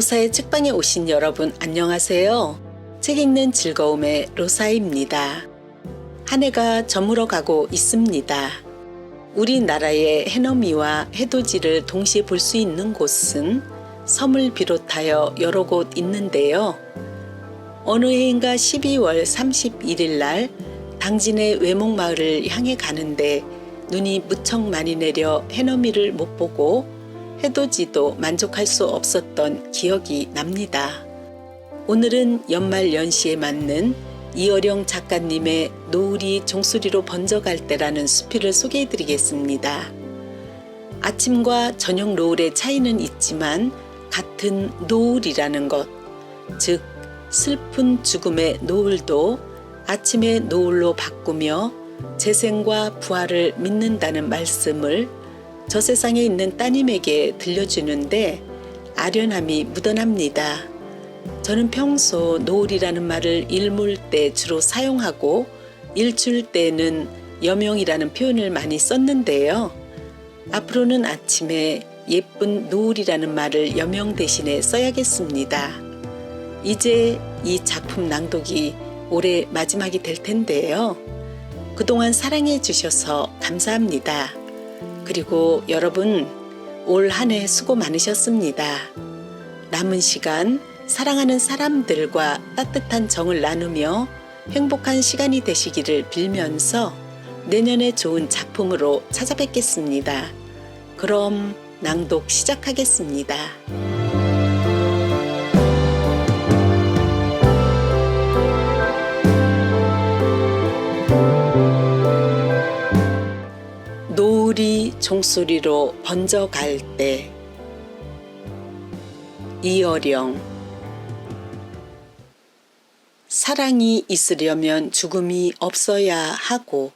로사의 책방에 오신 여러분 안녕하세요. 책 읽는 즐거움의 로사입니다. 한 해가 저물어 가고 있습니다. 우리나라의 해넘이와 해돋이를 동시에 볼 수 있는 곳은 섬을 비롯하여 여러 곳 있는데요. 어느 해인가 12월 31일 날 당진의 외목마을을 향해 가는데 눈이 무척 많이 내려 해넘이를 못 보고 해돋이도 만족할 수 없었던 기억이 납니다. 오늘은 연말 연시에 맞는 이어령 작가님의 노을이 종소리로 번져갈 때라는 수필을 소개해 드리겠습니다. 아침과 저녁 노을의 차이는 있지만 같은 노을이라는 것, 즉 슬픈 죽음의 노을도 아침의 노을로 바꾸며 재생과 부활을 믿는다는 말씀을 저 세상에 있는 따님에게 들려주는데 아련함이 묻어납니다. 저는 평소 노을이라는 말을 일몰 때 주로 사용하고 일출 때는 여명이라는 표현을 많이 썼는데요. 앞으로는 아침에 예쁜 노을이라는 말을 여명 대신에 써야겠습니다. 이제 이 작품 낭독이 올해 마지막이 될 텐데요. 그동안 사랑해 주셔서 감사합니다. 그리고 여러분, 올 한 해 수고 많으셨습니다. 남은 시간 사랑하는 사람들과 따뜻한 정을 나누며 행복한 시간이 되시기를 빌면서 내년에 좋은 작품으로 찾아뵙겠습니다. 그럼 낭독 시작하겠습니다. 노을이 종소리로 번져갈 때. 이어령. 사랑이 있으려면 죽음이 없어야 하고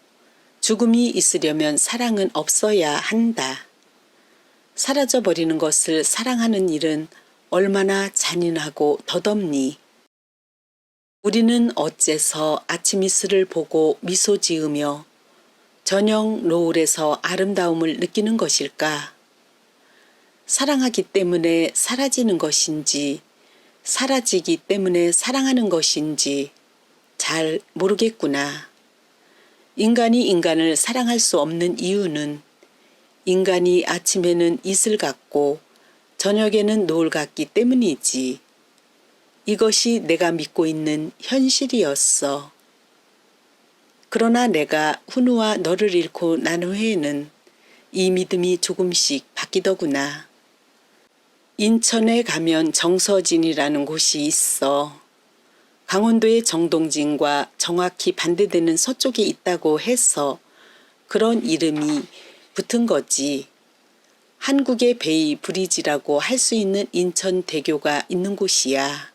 죽음이 있으려면 사랑은 없어야 한다. 사라져버리는 것을 사랑하는 일은 얼마나 잔인하고 덧없니. 우리는 어째서 아침 이슬을 보고 미소 지으며 저녁 노을에서 아름다움을 느끼는 것일까? 사랑하기 때문에 사라지는 것인지 사라지기 때문에 사랑하는 것인지 잘 모르겠구나. 인간이 인간을 사랑할 수 없는 이유는 인간이 아침에는 이슬 같고 저녁에는 노을 같기 때문이지. 이것이 내가 믿고 있는 현실이었어. 그러나 내가 훈우와 너를 잃고 난 후에는 이 믿음이 조금씩 바뀌더구나. 인천에 가면 정서진이라는 곳이 있어. 강원도의 정동진과 정확히 반대되는 서쪽에 있다고 해서 그런 이름이 붙은 거지. 한국의 베이 브리지라고 할 수 있는 인천대교가 있는 곳이야.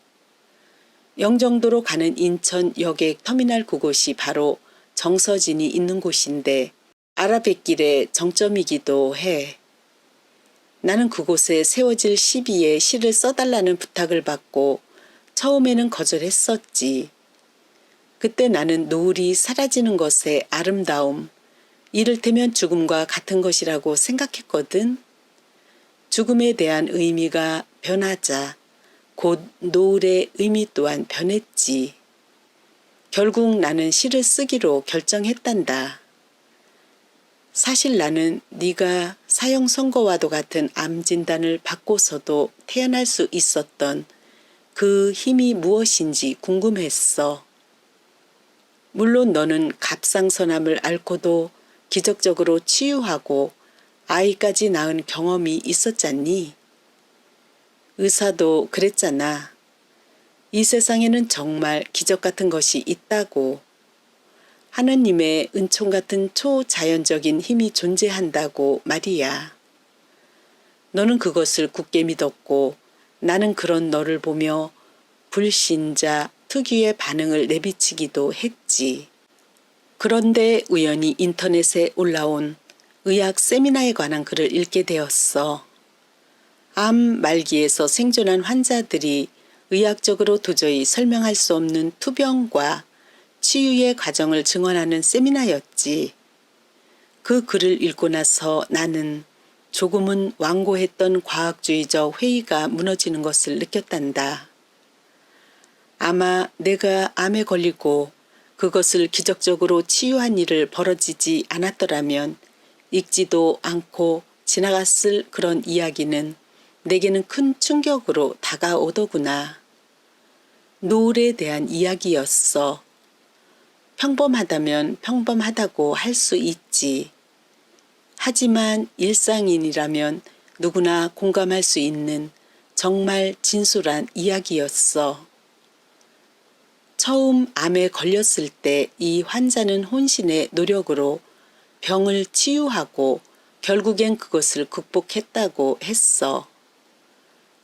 영종도로 가는 인천 여객 터미널 그곳이 바로 정서진이 있는 곳인데 알아뵙길의 정점이기도 해. 나는 그곳에 세워질 시비에 시를 써달라는 부탁을 받고 처음에는 거절했었지. 그때 나는 노을이 사라지는 것의 아름다움, 이를테면 죽음과 같은 것이라고 생각했거든. 죽음에 대한 의미가 변하자 곧 노을의 의미 또한 변했지. 결국 나는 시를 쓰기로 결정했단다. 사실 나는 네가 사형 선고와도 같은 암 진단을 받고서도 태어날 수 있었던 그 힘이 무엇인지 궁금했어. 물론 너는 갑상선암을 앓고도 기적적으로 치유하고 아이까지 낳은 경험이 있었잖니. 의사도 그랬잖아. 이 세상에는 정말 기적 같은 것이 있다고. 하느님의 은총 같은 초자연적인 힘이 존재한다고 말이야. 너는 그것을 굳게 믿었고 나는 그런 너를 보며 불신자 특유의 반응을 내비치기도 했지. 그런데 우연히 인터넷에 올라온 의학 세미나에 관한 글을 읽게 되었어. 암 말기에서 생존한 환자들이 의학적으로 도저히 설명할 수 없는 투병과 치유의 과정을 증언하는 세미나였지. 그 글을 읽고 나서 나는 조금은 완고했던 과학주의적 회의가 무너지는 것을 느꼈단다. 아마 내가 암에 걸리고 그것을 기적적으로 치유한 일을 벌어지지 않았더라면 읽지도 않고 지나갔을 그런 이야기는 내게는 큰 충격으로 다가오더구나. 노을에 대한 이야기였어. 평범하다면 평범하다고 할 수 있지. 하지만 일상인이라면 누구나 공감할 수 있는 정말 진솔한 이야기였어. 처음 암에 걸렸을 때 이 환자는 혼신의 노력으로 병을 치유하고 결국엔 그것을 극복했다고 했어.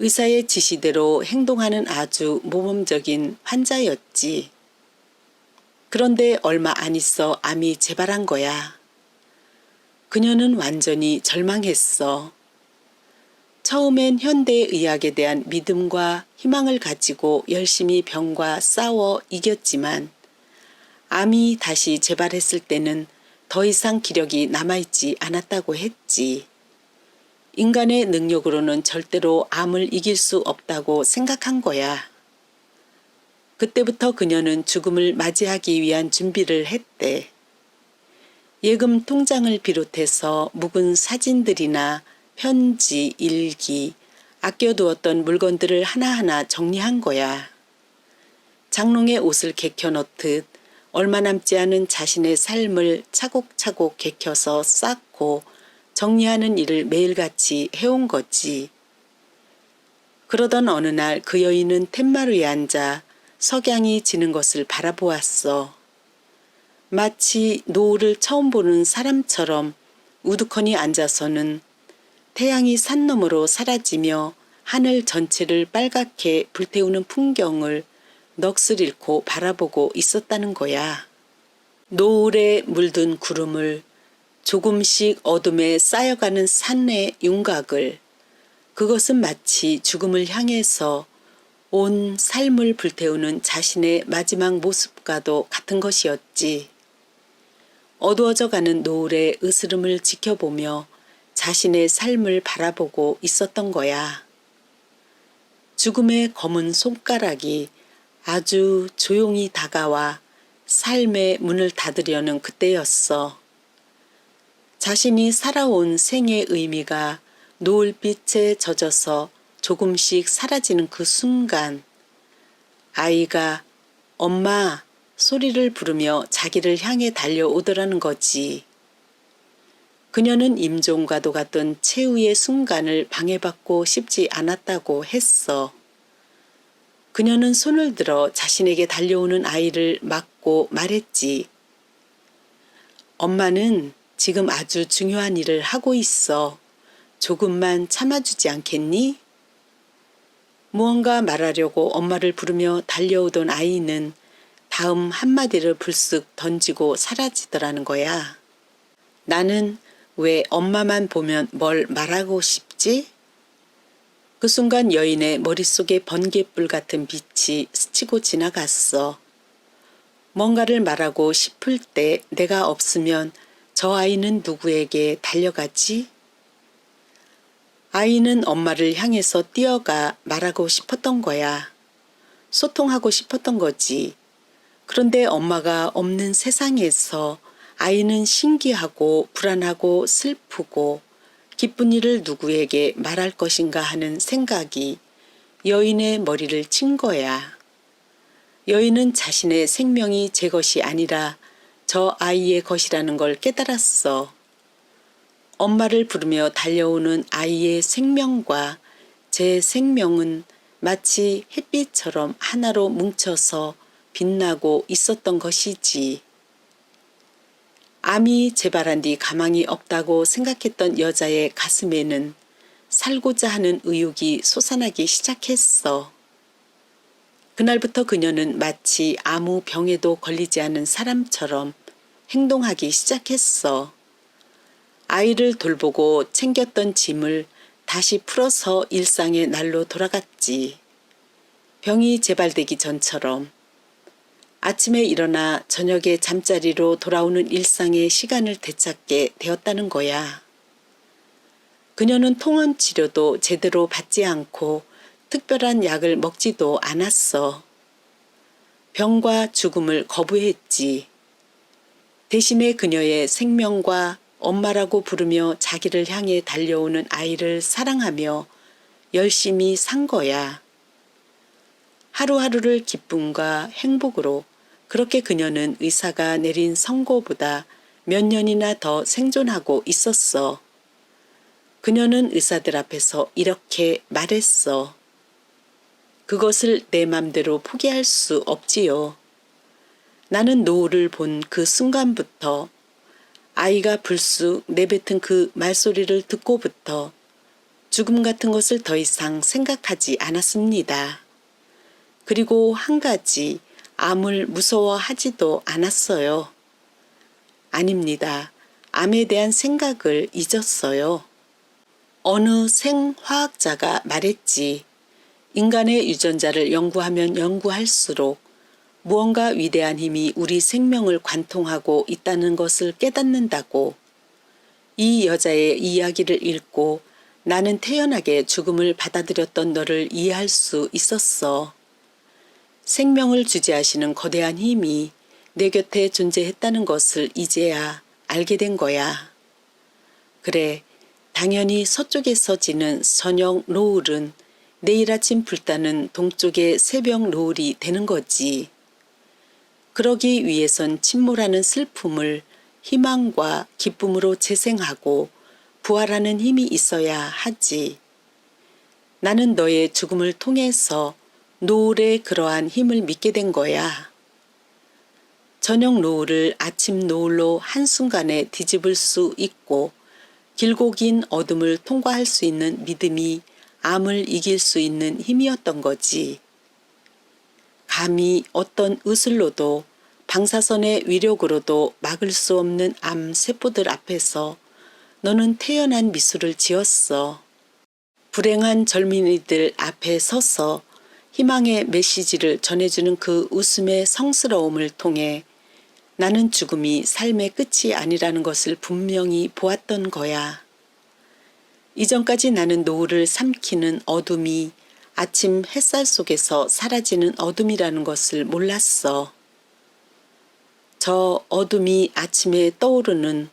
의사의 지시대로 행동하는 아주 모범적인 환자였지. 그런데 얼마 안 있어 암이 재발한 거야. 그녀는 완전히 절망했어. 처음엔 현대의학에 대한 믿음과 희망을 가지고 열심히 병과 싸워 이겼지만 암이 다시 재발했을 때는 더 이상 기력이 남아있지 않았다고 했지. 인간의 능력으로는 절대로 암을 이길 수 없다고 생각한 거야. 그때부터 그녀는 죽음을 맞이하기 위한 준비를 했대. 예금 통장을 비롯해서 묵은 사진들이나 편지, 일기, 아껴두었던 물건들을 하나하나 정리한 거야. 장롱에 옷을 개켜놓듯 얼마 남지 않은 자신의 삶을 차곡차곡 개켜서 쌓고 정리하는 일을 매일같이 해온 거지. 그러던 어느 날 그 여인은 툇마루에 앉아 석양이 지는 것을 바라보았어. 마치 노을을 처음 보는 사람처럼 우두커니 앉아서는 태양이 산 너머로 사라지며 하늘 전체를 빨갛게 불태우는 풍경을 넋을 잃고 바라보고 있었다는 거야. 노을에 물든 구름을, 조금씩 어둠에 쌓여가는 산의 윤곽을, 그것은 마치 죽음을 향해서 온 삶을 불태우는 자신의 마지막 모습과도 같은 것이었지. 어두워져가는 노을의 으스름을 지켜보며 자신의 삶을 바라보고 있었던 거야. 죽음의 검은 손가락이 아주 조용히 다가와 삶의 문을 닫으려는 그때였어. 자신이 살아온 생의 의미가 노을빛에 젖어서 조금씩 사라지는 그 순간, 아이가 엄마 소리를 부르며 자기를 향해 달려오더라는 거지. 그녀는 임종과도 같던 최후의 순간을 방해받고 싶지 않았다고 했어. 그녀는 손을 들어 자신에게 달려오는 아이를 막고 말했지. 엄마는 지금 아주 중요한 일을 하고 있어. 조금만 참아주지 않겠니? 무언가 말하려고 엄마를 부르며 달려오던 아이는 다음 한마디를 불쑥 던지고 사라지더라는 거야. 나는 왜 엄마만 보면 뭘 말하고 싶지? 그 순간 여인의 머릿속에 번갯불 같은 빛이 스치고 지나갔어. 뭔가를 말하고 싶을 때 내가 없으면 저 아이는 누구에게 달려가지? 아이는 엄마를 향해서 뛰어가 말하고 싶었던 거야. 소통하고 싶었던 거지. 그런데 엄마가 없는 세상에서 아이는 신기하고 불안하고 슬프고 기쁜 일을 누구에게 말할 것인가 하는 생각이 여인의 머리를 친 거야. 여인은 자신의 생명이 제 것이 아니라 저 아이의 것이라는 걸 깨달았어. 엄마를 부르며 달려오는 아이의 생명과 제 생명은 마치 햇빛처럼 하나로 뭉쳐서 빛나고 있었던 것이지. 암이 재발한 뒤 가망이 없다고 생각했던 여자의 가슴에는 살고자 하는 의욕이 솟아나기 시작했어. 그날부터 그녀는 마치 아무 병에도 걸리지 않은 사람처럼 행동하기 시작했어. 아이를 돌보고 챙겼던 짐을 다시 풀어서 일상의 날로 돌아갔지. 병이 재발되기 전처럼. 아침에 일어나 저녁에 잠자리로 돌아오는 일상의 시간을 되찾게 되었다는 거야. 그녀는 통원 치료도 제대로 받지 않고 특별한 약을 먹지도 않았어. 병과 죽음을 거부했지. 대신에 그녀의 생명과 엄마라고 부르며 자기를 향해 달려오는 아이를 사랑하며 열심히 산 거야. 하루하루를 기쁨과 행복으로 그렇게 그녀는 의사가 내린 선고보다 몇 년이나 더 생존하고 있었어. 그녀는 의사들 앞에서 이렇게 말했어. 그것을 내 맘대로 포기할 수 없지요. 나는 노을을 본 그 순간부터 아이가 불쑥 내뱉은 그 말소리를 듣고부터 죽음 같은 것을 더 이상 생각하지 않았습니다. 그리고 한 가지 암을 무서워하지도 않았어요. 아닙니다. 암에 대한 생각을 잊었어요. 어느 생화학자가 말했지. 인간의 유전자를 연구하면 연구할수록 무언가 위대한 힘이 우리 생명을 관통하고 있다는 것을 깨닫는다고. 이 여자의 이야기를 읽고 나는 태연하게 죽음을 받아들였던 너를 이해할 수 있었어. 생명을 주재하시는 거대한 힘이 내 곁에 존재했다는 것을 이제야 알게 된 거야. 그래, 당연히 서쪽에서 지는 저녁 노을은 내일 아침 불타는 동쪽의 새벽 노을이 되는 거지. 그러기 위해선 침몰하는 슬픔을 희망과 기쁨으로 재생하고 부활하는 힘이 있어야 하지. 나는 너의 죽음을 통해서 노을의 그러한 힘을 믿게 된 거야. 저녁 노을을 아침 노을로 한순간에 뒤집을 수 있고 길고 긴 어둠을 통과할 수 있는 믿음이 암을 이길 수 있는 힘이었던 거지. 감히 어떤 의술로도 방사선의 위력으로도 막을 수 없는 암 세포들 앞에서 너는 태연한 미소를 지었어. 불행한 젊은이들 앞에 서서 희망의 메시지를 전해주는 그 웃음의 성스러움을 통해 나는 죽음이 삶의 끝이 아니라는 것을 분명히 보았던 거야. 이전까지 나는 노을을 삼키는 어둠이 아침 햇살 속에서 사라지는 어둠이라는 것을 몰랐어. 저 어둠이 아침에 떠오르는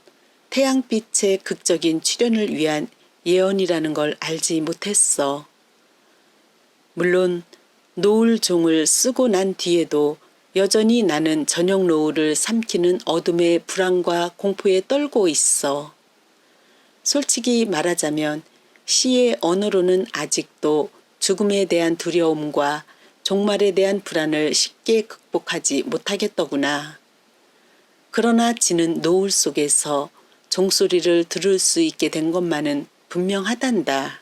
태양빛의 극적인 출현을 위한 예언이라는 걸 알지 못했어. 물론 노을 종을 쓰고 난 뒤에도 여전히 나는 저녁 노을을 삼키는 어둠의 불안과 공포에 떨고 있어. 솔직히 말하자면 시의 언어로는 아직도 죽음에 대한 두려움과 종말에 대한 불안을 쉽게 극복하지 못하겠더구나. 그러나 지는 노을 속에서 종소리를 들을 수 있게 된 것만은 분명하단다.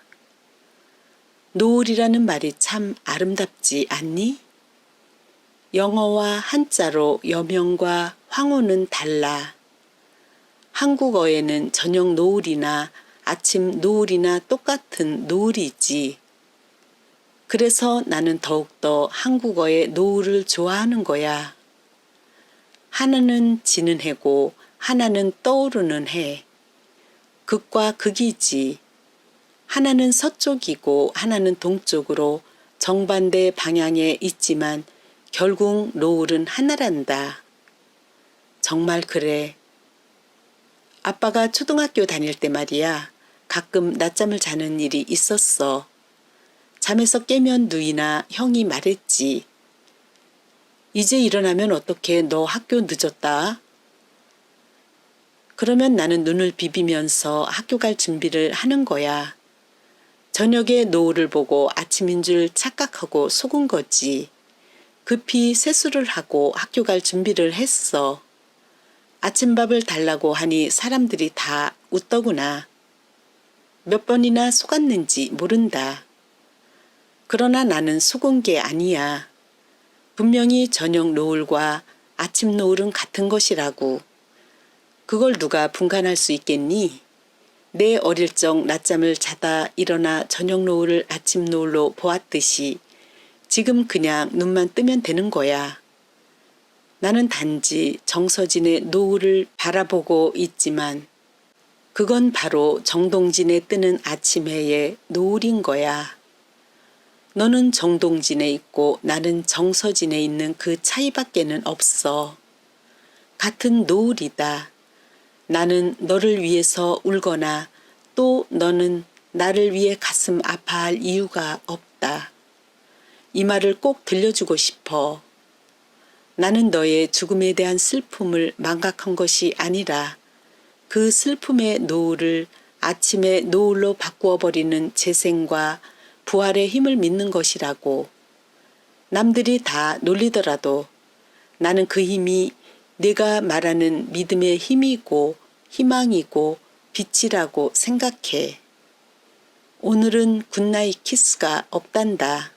노을이라는 말이 참 아름답지 않니? 영어와 한자로 여명과 황호는 달라. 한국어에는 저녁 노을이나 아침 노을이나 똑같은 노을이지. 그래서 나는 더욱더 한국어의 노을을 좋아하는 거야. 하나는 지는 해고 하나는 떠오르는 해. 극과 극이지. 하나는 서쪽이고 하나는 동쪽으로 정반대 방향에 있지만 결국 노을은 하나란다. 정말 그래. 아빠가 초등학교 다닐 때 말이야. 가끔 낮잠을 자는 일이 있었어. 잠에서 깨면 누이나 형이 말했지. 이제 일어나면 어떡해, 너 학교 늦었다. 그러면 나는 눈을 비비면서 학교 갈 준비를 하는 거야. 저녁에 노을을 보고 아침인 줄 착각하고 속은 거지. 급히 세수를 하고 학교 갈 준비를 했어. 아침밥을 달라고 하니 사람들이 다 웃더구나. 몇 번이나 속았는지 모른다. 그러나 나는 속은 게 아니야. 분명히 저녁 노을과 아침 노을은 같은 것이라고. 그걸 누가 분간할 수 있겠니? 내 어릴 적 낮잠을 자다 일어나 저녁 노을을 아침 노을로 보았듯이 지금 그냥 눈만 뜨면 되는 거야. 나는 단지 정서진의 노을을 바라보고 있지만 그건 바로 정동진에 뜨는 아침해의 노을인 거야. 너는 정동진에 있고 나는 정서진에 있는 그 차이밖에는 없어. 같은 노을이다. 나는 너를 위해서 울거나 또 너는 나를 위해 가슴 아파할 이유가 없다. 이 말을 꼭 들려주고 싶어. 나는 너의 죽음에 대한 슬픔을 망각한 것이 아니라 그 슬픔의 노을을 아침의 노을로 바꾸어 버리는 재생과 부활의 힘을 믿는 것이라고. 남들이 다 놀리더라도 나는 그 힘이 네가 말하는 믿음의 힘이고 희망이고 빛이라고 생각해. 오늘은 굿나잇 키스가 없단다.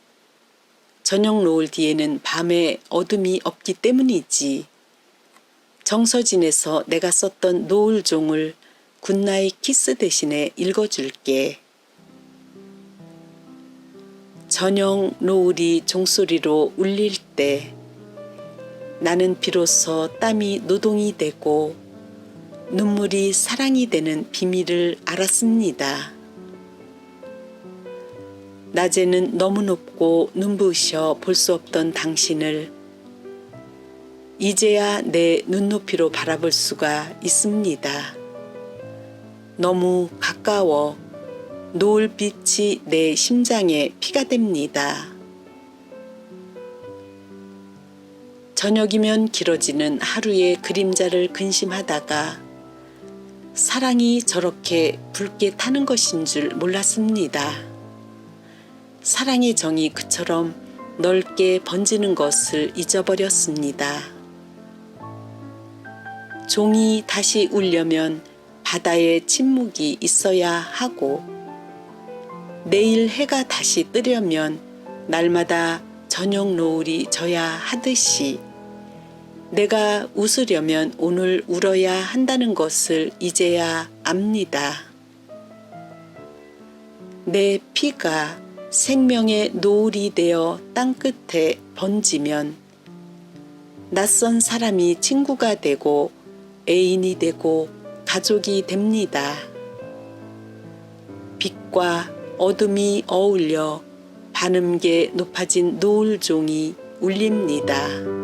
저녁 노을 뒤에는 밤에 어둠이 없기 때문이지. 정서진에서 내가 썼던 노을종을 굿나잇 키스 대신에 읽어줄게. 저녁 노을이 종소리로 울릴 때 나는 비로소 땀이 노동이 되고 눈물이 사랑이 되는 비밀을 알았습니다. 낮에는 너무 높고 눈부셔 볼 수 없던 당신을 이제야 내 눈높이로 바라볼 수가 있습니다. 너무 가까워 노을빛이 내 심장에 피가 됩니다. 저녁이면 길어지는 하루의 그림자를 근심하다가 사랑이 저렇게 붉게 타는 것인 줄 몰랐습니다. 사랑의 정이 그처럼 넓게 번지는 것을 잊어버렸습니다. 종이 다시 울려면 바다에 침묵이 있어야 하고 내일 해가 다시 뜨려면 날마다 저녁 노을이 져야 하듯이 내가 웃으려면 오늘 울어야 한다는 것을 이제야 압니다. 내 피가 생명의 노을이 되어 땅끝에 번지면 낯선 사람이 친구가 되고 애인이 되고 가족이 됩니다. 빛과 어둠이 어울려 반음계 높아진 노을종이 울립니다.